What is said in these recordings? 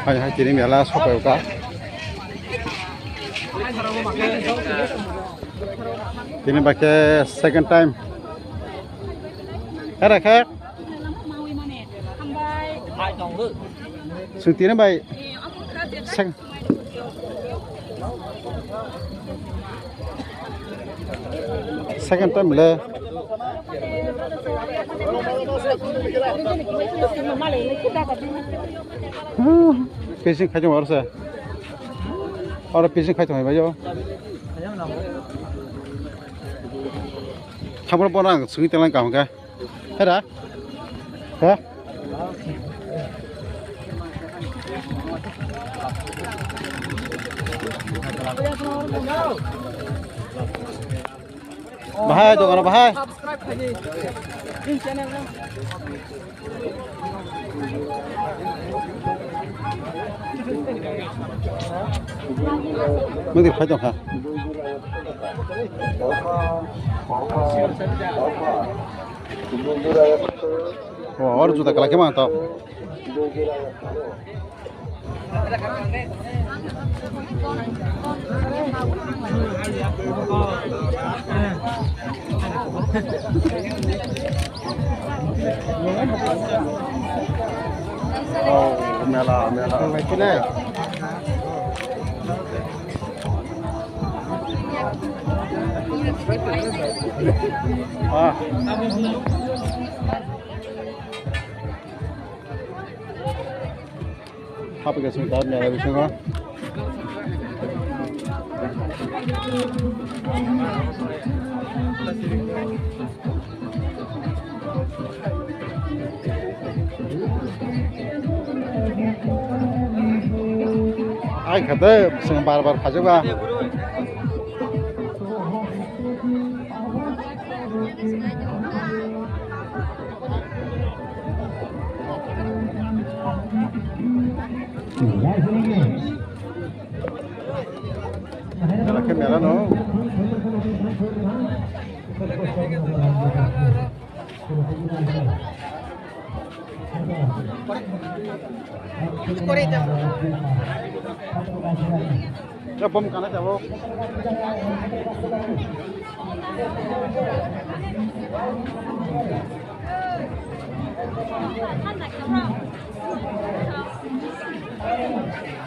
hai chỉ mẹ là sốt bèo cá chỉ nên cái second time hết rồi khác sừng tiếng bay second time là fishing khai trong sao? Ở fishing khai trong bao nhiêu? Không có bao nhiêu sừng tiếng Anh cả không cái? Hết đã? Hả? Bahaya tu kalau bahaya. Mungkin phải không hả? और जुता कला के मानता मेला किने apa ke sebentar mela bisa kan ai kata senang bar-bar kaje ba Kalau ke merah no ya bom kana jabo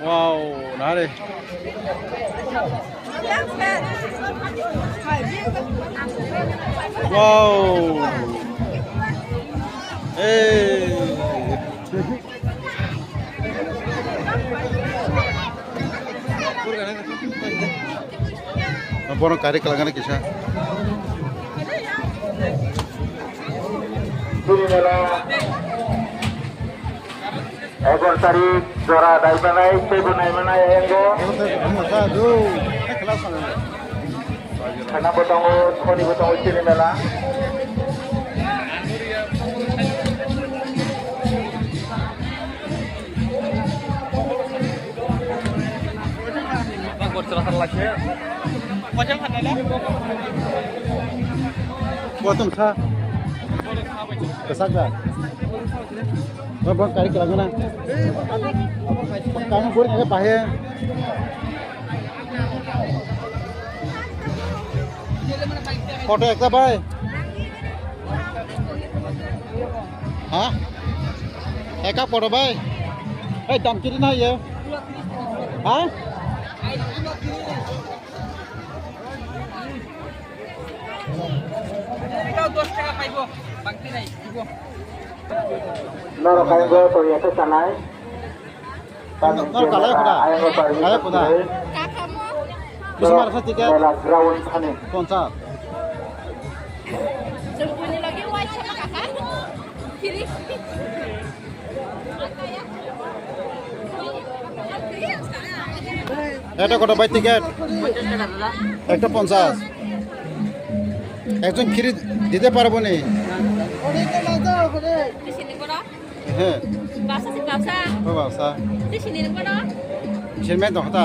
wow nari wow Borong kari kelangan kisah. Ekor tarik jora dari mana? Ibu naik mana ya enggo? Karena botong koni botong sini mela. Bangkot serasa lagi. Macam mana lah? Buatum sa. Kesaga. Bang kari kelangan. Kamu boleh ada pahe. Foto ekta bay. Hah? Eka foto bay. Dam kiri na ye. Hah? Noro kain go to ya sanai. Noro kalai kuda. Bisa marah tiket. Ground khane. Konsa. Sebelumnya lagi white sama kakak. Kiri. Eta kota bay tiket. Ekta 50 একজন free দিতে পারবো নি হ্যাঁ বাসা সেরমে দখতা